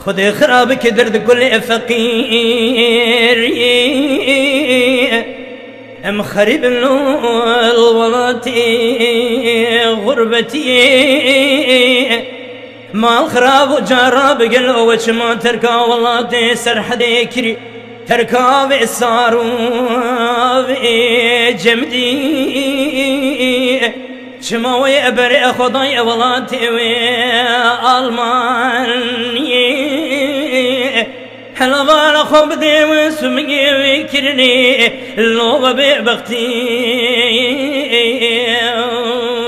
خذ خرابك درد كل فقير مخرب الولاتي غربتي ما الخراب وجرب قلوش ما تركا والله سرح ذكري تركا بإصار جمدي شماوي أبرئ خضاي ولاتي والماني هلا بالا خبدي وسمي وكرني اللغة ببختي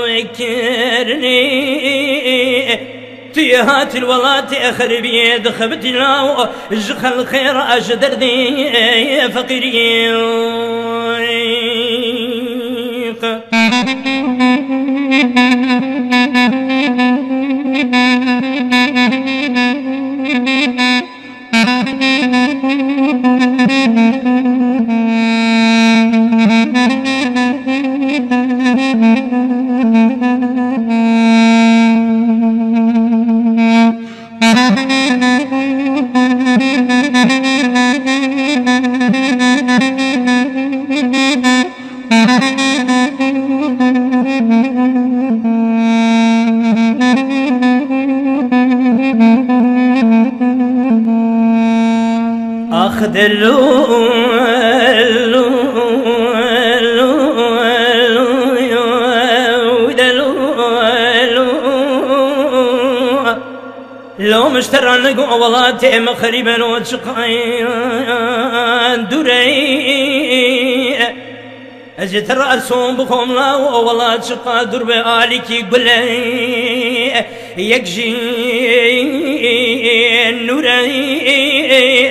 وكرني تيهات الولات اخر بيد خبت لاو جخل خير اجدر دي فقيري أخذ لو مشترى نقوى والله مخربا وشقيان دري أجت الرأسهم بخوم لا والله شقا دربي آلك يقول يكجي نوري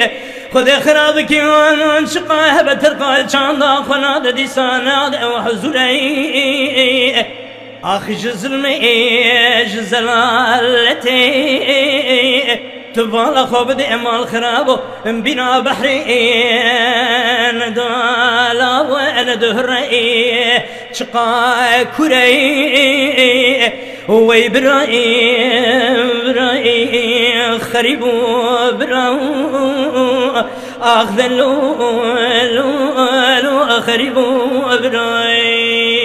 خذ خرابك وانشقا هبت القال شاندا خناد ديسانا وحزري أخي جزلمي جزلالتي تبالا خوب دي مال خرابو بنا بحرين دالا وانا دهري شقا كري وي براي خريبو براو اخذ لو خريبو براي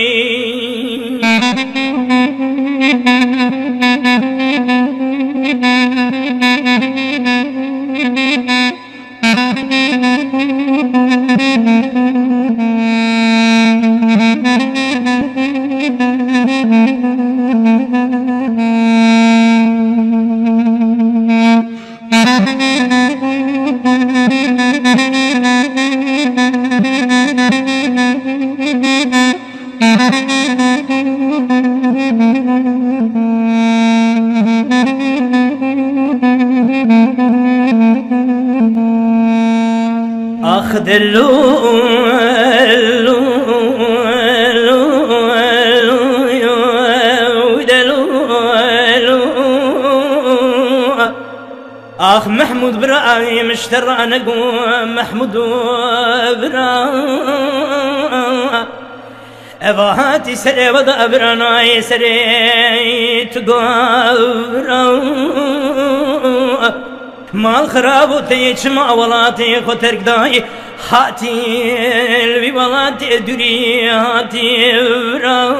أخذ آخ محمود براي مشترى نقوم محمود برا أباهاتي سري وضع براناي سري تقابرا مال خرابو تيج ما ولاتي خطرك داي هاتي البي ولاتي دري هاتي برا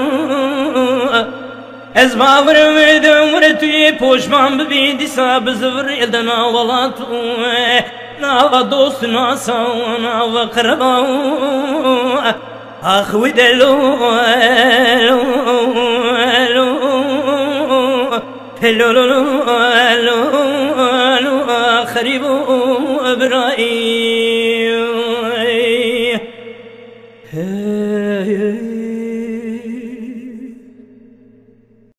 از باور میدم ورتوی پوشمان ببین دیسا بزور یلدنا ولاتو ناو دوست ناسانا و قربا آخ ودلو خريب ابراهيم